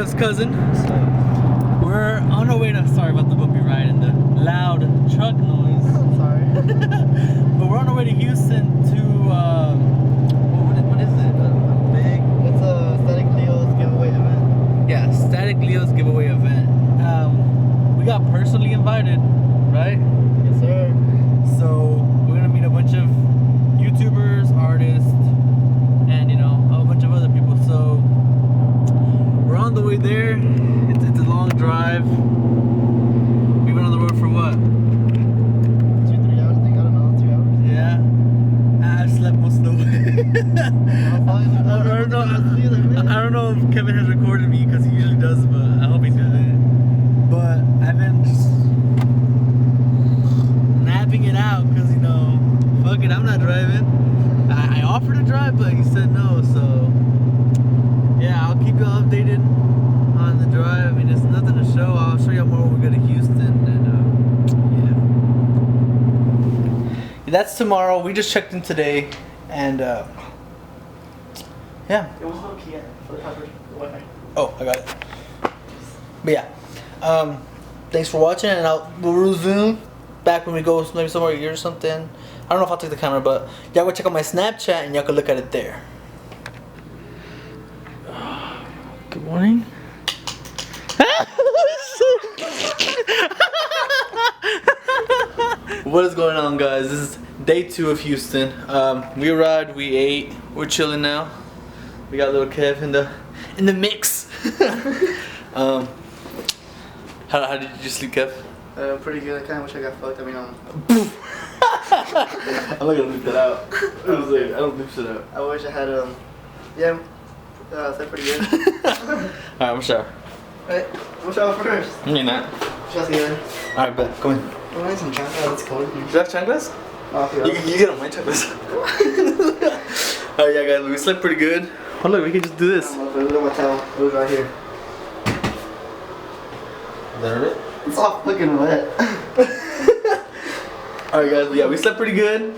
Kev's cousin. So we're on our way to. Sorry about the bumpy ride and the loud truck noise. I'm sorry. But we're on our way to Houston to. What is it? It's a StatikLeo's giveaway event. Yeah, StatikLeo's giveaway event. We got personally invited, right? Yes, sir. So we're gonna meet a bunch of YouTubers, artists, and a bunch of other people. So we're on the way there. It's a long drive. We've been on the road for what? 2-3 hours, I think. I don't know, 2 hours. Yeah. I slept most of the way. I don't know if Kevin has recorded me because he usually does, but I hope he didn't. But I've been just napping it out because fuck it, I'm not driving. I offered to drive, but he said no. So yeah, I'll keep you all updated on the drive. I mean, there's nothing to show. I'll show you more when we go to Houston, and yeah, that's tomorrow. We just checked in today, and yeah. It was no key for the password. Wi-Fi. Oh, I got it. But yeah, thanks for watching, and we'll resume back when we go maybe somewhere here or something. I don't know if I'll take the camera, but y'all go check out my Snapchat and y'all can look at it there. Good morning. What is going on, guys? This is day 2 of Houston. We arrived, we ate, we're chilling now. We got little Kev in the mix. How did you sleep, Kev? Pretty good. I kind of wish I got fucked. I mean, I'm not gonna leave that out. I don't leave shit out. I wish I had yeah. Slept pretty good. Alright, I'm gonna shower. Alright, we'll shower first. You're not. Shower's good. Alright, bet. Come in. Oh, I need some chocolate. It's cold. Do you have chanclas? Oh, You get on my chanclas. Alright, yeah, guys, we slept pretty good. Oh, look, we can just do this. Look at my towel. It was right here. Is that it? It's all fucking wet. Alright, guys, yeah, we slept pretty good.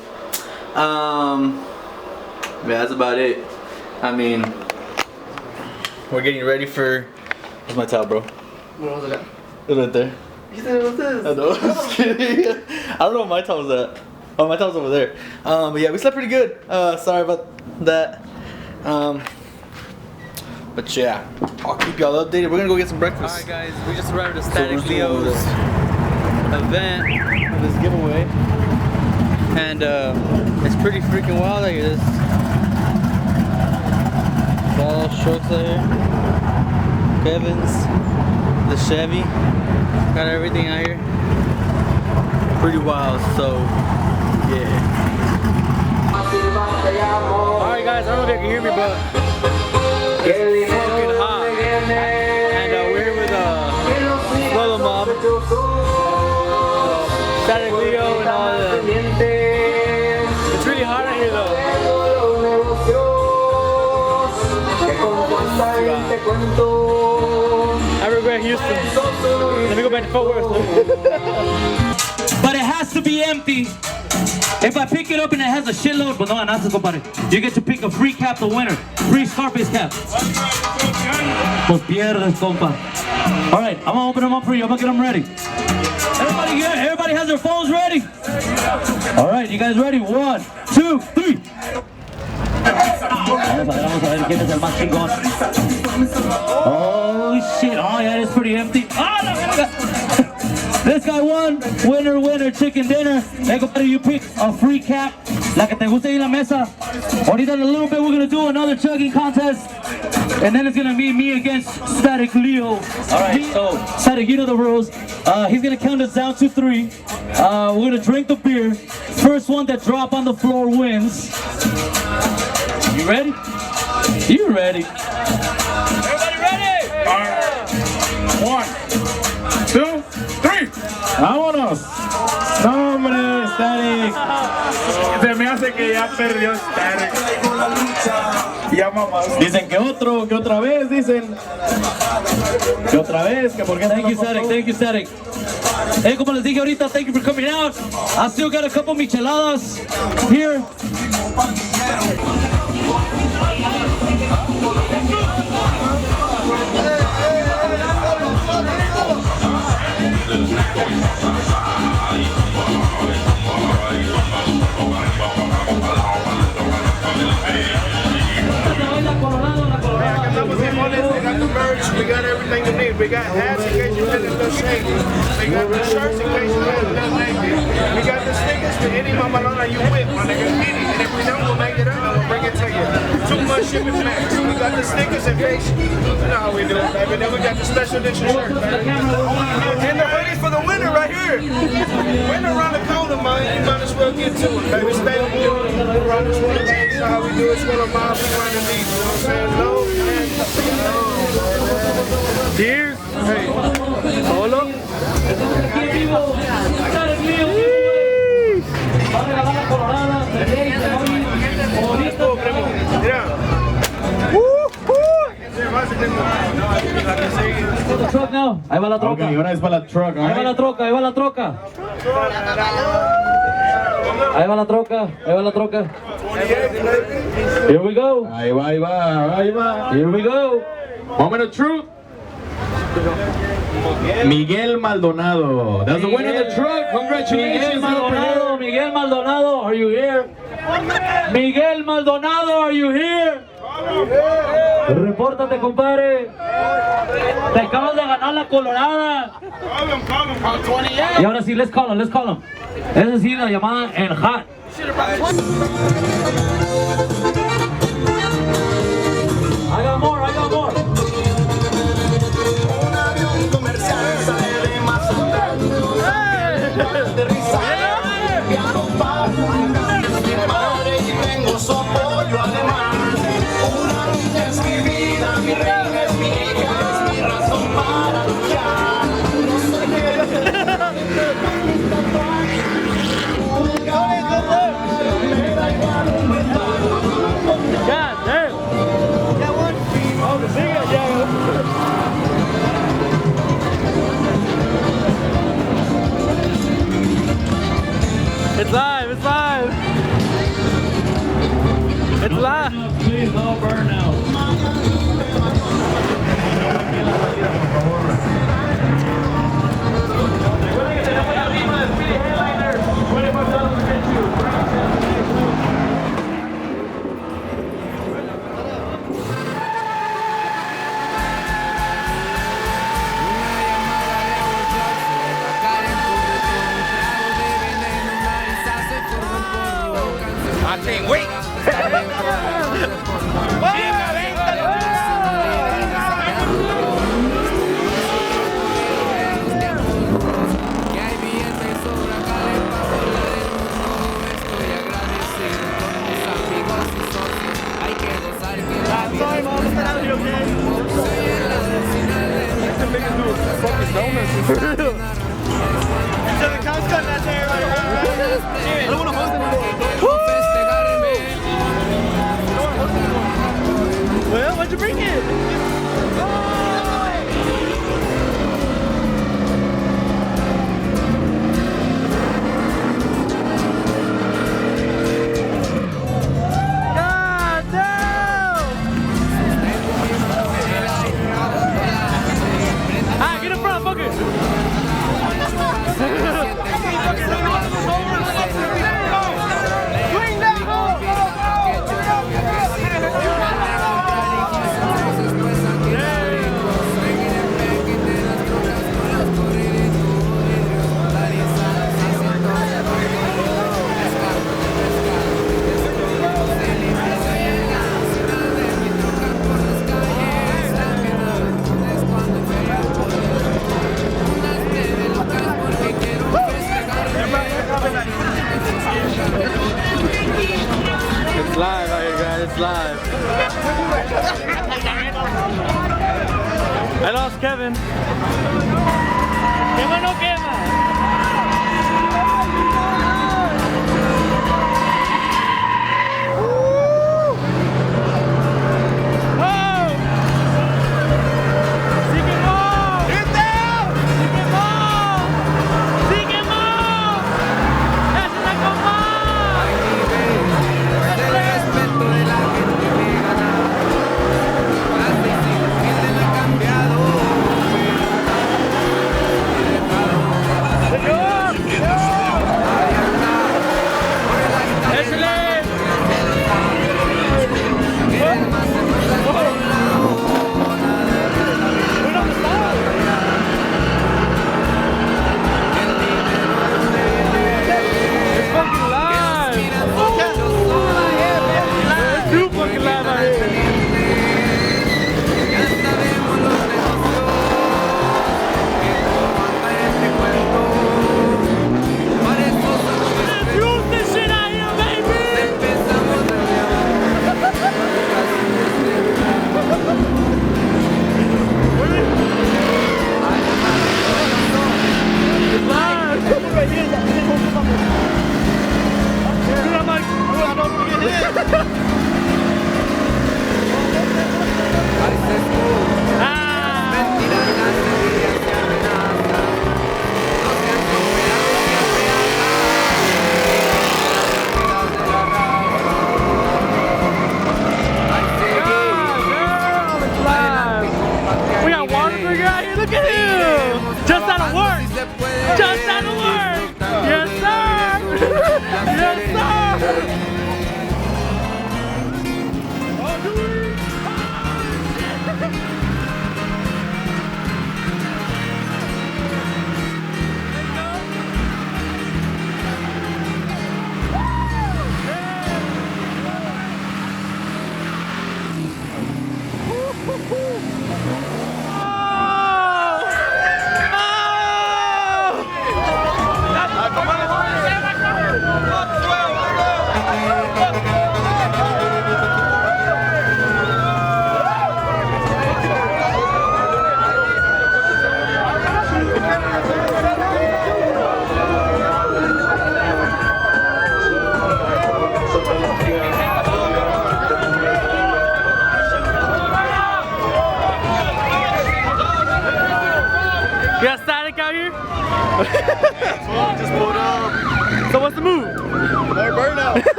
Yeah, that's about it. I mean, we're getting ready for. Where's my towel, bro? Where was it at? It's right there. You said it was this. I know, I'm just kidding. I don't know where my towel's at. Oh, my towel's over there. But yeah, we slept pretty good. Sorry about that. But yeah, I'll keep y'all updated. We're gonna go get some breakfast. Alright, guys, we just arrived at StatikLeo's event, this giveaway. And it's pretty freaking wild out here. There's all strokes out here. Kevin's, the Chevy, got everything out here. Pretty wild, so yeah. Alright, guys, I don't know if you can hear me, but it's fucking hot. And we're here with SueloMob, StatikLeo, and all that. It's really hot out here, though. I regret Houston. Let me go back to Fort Worth. But it has to be empty. If I pick it up and it has a shitload, but no, ganaste, compadre. You get to pick a free cap the winner. Free Scarface cap. Pues pierdes, compa. All right, I'm gonna open them up for you. I'm gonna get them ready. Everybody has their phones ready? All right, you guys ready? 1, 2, 3. Vamos a ver quién es el más chingón. Oh shit, oh yeah, it's pretty empty. Oh, no. This guy won. Winner, chicken dinner. Hey, compadre, you pick a free cap. La que te guste ahí en la mesa. Ahorita in a little bit, we're gonna do another chugging contest. And then it's gonna be me against StatikLeo. Alright, so Statik, you know the rules. He's gonna count us down to 3. We're gonna drink the beer. First one that drop on the floor wins. You ready? You ready? Everybody ready? Alright. 1, 2, 3. Vámonos. No, hombre, Statik. Se me hace que ya perdió Statik. Ya mamás. Dicen que otra vez, dicen. Que otra vez, que porque thank you, Statik. Hey, como les dije ahorita, thank you for coming out. I still got a couple micheladas here. Hey, hey. got hats in case you're feeling a little shaky. We got the shirts in case you're feeling a little naked. We got the stickers for any mamalona you with, my nigga. Any. And if we don't, we'll make it up and we'll bring it to you. 2 months shipping max. We got the stickers and face. You know how we do it, baby. Then we got the special edition shirt, baby. And the hoodies for the winter right here. Winter around the corner, man. You might as well get to it, baby. Stay with me. Around this one, you know how we do it. SueloMob, we run the league. You know what I'm saying? Low and Cheers. Hey. Solo. The truck now. Ahí va la troca. Ok, ahora es para la truck. Ahí va la troca, ahí va la troca. Ahí va la troca, ahí va la troca. Here we go. Ahí va, ahí va, ahí va. Here we go. Moment of truth. Miguel Maldonado. That's the winner of the truck. Congratulations. Miguel Maldonado, are you here? Miguel Maldonado, are you here? Repórtate, compadre. Te acabas de ganar la colorada. Y ahora sí, let's call him, let's call him. Es decir, la llamada en hot. I got more, I got more. Un avión comercial sale de Mazatlán. Viajo para mi madre y tengo su apoyo alemán. Una niña es mi vida, mi reina es mi hija, es mi razón para luchar. No sé qué me da igual un metal. God damn. Got one? Oh, the cigarette, yeah. It's live, it's live. It's live. Please, no burnout. I can't wait. Well, what'd you bring it? God damn! Ah, get in front, fuck Swing that It's live out here, guys. It's live. I lost Kevin. Quema no quema.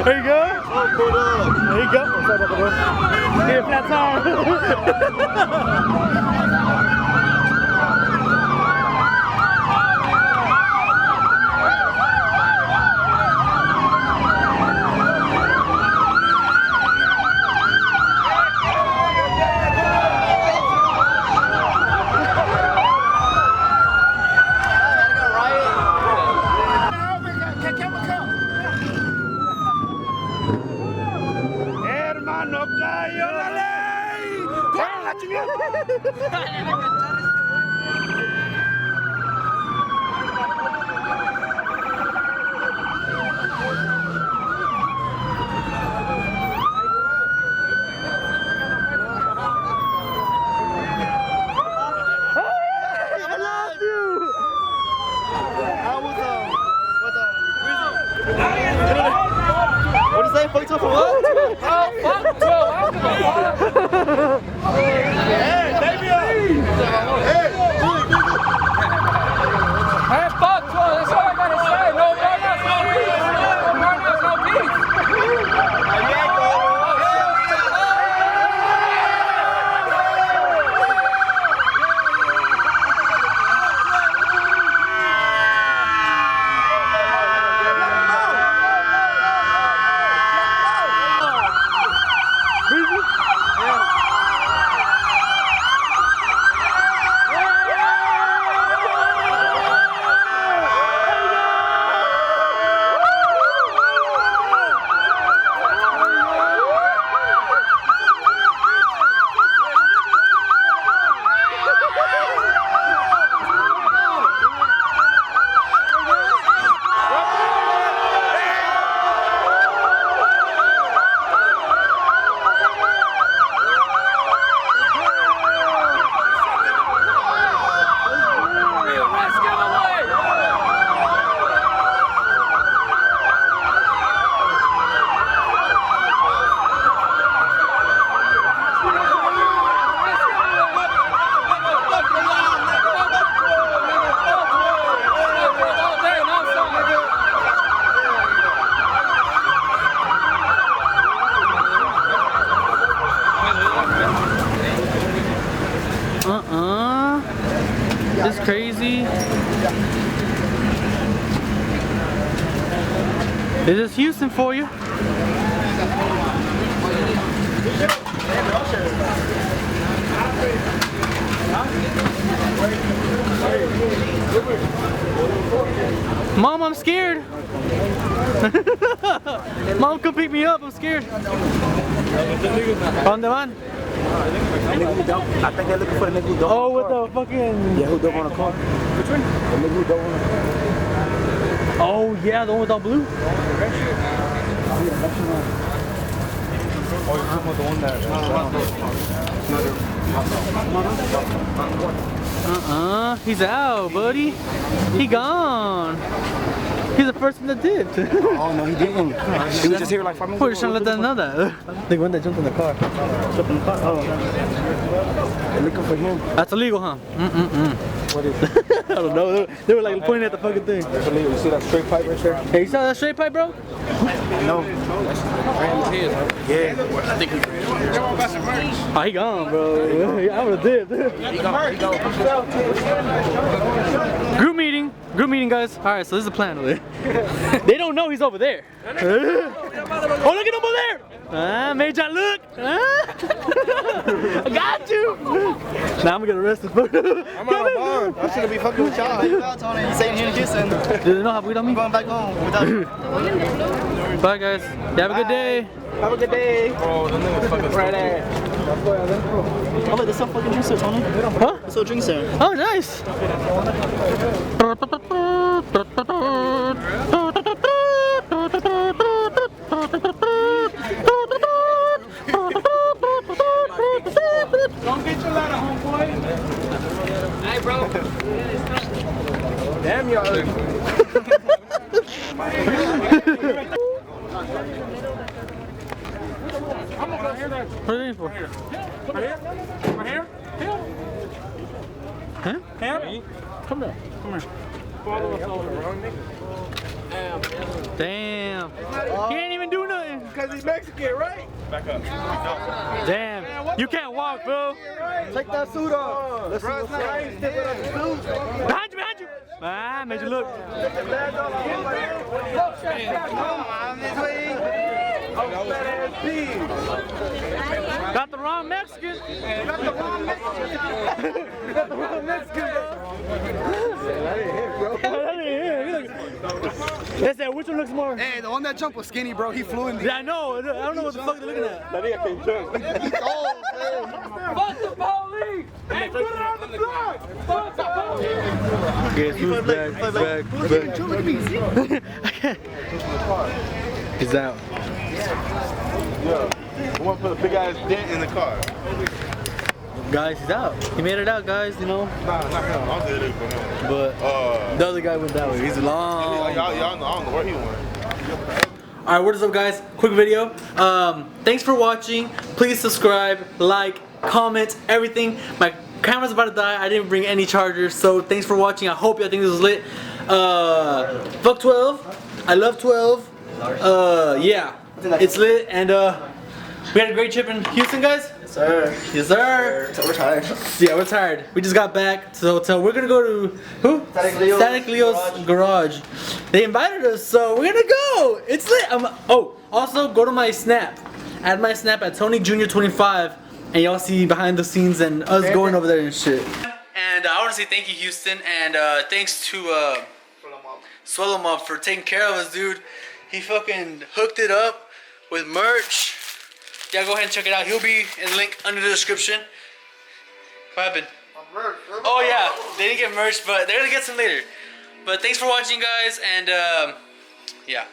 There you go. There you go. Here, flat tire. Hermano, cayó la ley. ¡Corre la chingada! What is that? Fucked up for what? Hey, fuck 12, that's all I gotta say. No burnout, no peace. No burnout, no peace. This is crazy. This is Houston for you. Mom, I'm scared. Mom, come pick me up. I'm scared. ¿Pa dónde van? I think they're looking for the nigga who don't. Oh, with the fucking... Yeah, who don't want a car. Which one? The nigga who don't want a car. Oh, yeah, the one without blue? Oh, you're talking about the one that... He's out, buddy. He gone. He's the first one that did. Oh, no, he didn't. He was just here like 5 minutes ago. We're just trying to let them know that. The one that jumped in the car. Oh. They're looking for him. That's illegal, huh? What is it? I don't know. They were like pointing at the fucking thing. That's illegal. You see that straight pipe right there? Hey, you saw that straight pipe, bro? No. Yeah. Oh, he gone, bro. I would have did. Group meeting. Group meeting, guys. All right, so this is the plan over there. They don't know he's over there. Oh, look at him over there. Made y'all look. I got you. Now I'm gonna get arrested. I'm on a bond. I shouldn't be fucking with y'all. You saying here in Houston. Do they know how we don't mean? I'm going back home without you. Bye, guys. You have a good day. Have a good day. Oh, the nigga fucking right there. Oh, look, there's some fucking drinks there, Tony. Huh? There's some drinks there. Oh, nice. Don't get your ladder, homeboy. Hey, bro. Damn, y'all. I'm gonna go here. What are you for? Right here? Huh? Here? Come here. Come here. Follow us over. Damn. He ain't even doing nothing. because he's Mexican, right? Back up. Damn. You can't walk, bro. Take that suit off. Let's see what's up. Behind you, behind you. Ah, made you look. Got the wrong Mexican. Got the wrong Mexican. Got the wrong Mexican, bro. That ain't him, bro. They said, which one looks more? Hey, the one that jumped was skinny, bro. He flew in the. Yeah, I know. I don't know what the fuck they're looking at. That nigga can jump. He's old, man. Fuck the police! Hey, put it on the block! Fuck the police! Guess who's back? Look at me. He's out. Yeah. We want to put a big ass dent in the car. Guys, he's out. He made it out, guys, you know. Nah, not him. I'll do it for him. But the other guy went that way. He's long. Y'all know, I don't know where he went. Alright, what is up, guys? Quick video. Thanks for watching. Please subscribe, like, comment, everything. My camera's about to die. I didn't bring any chargers, so thanks for watching. I hope y'all think this was lit. Fuck 12. I love 12. Yeah, it's lit, and we had a great trip in Houston, guys. Yes, sir. Yes, sir. We're tired. Yeah, we're tired. We just got back to the hotel. We're gonna go to who? Static Leo's garage. They invited us, so we're gonna go. It's lit. Oh, also go to my Snap. Add my Snap at Tony Jr. 25, and y'all see behind the scenes and us going over there and shit. And I want to say thank you, Houston, and thanks to SueloMob for taking care of us, dude. He fucking hooked it up with merch. Yeah, go ahead and check it out. He'll be in the link under the description. What happened? Oh yeah, they didn't get merch, but they're gonna get some later. But thanks for watching, guys, and yeah.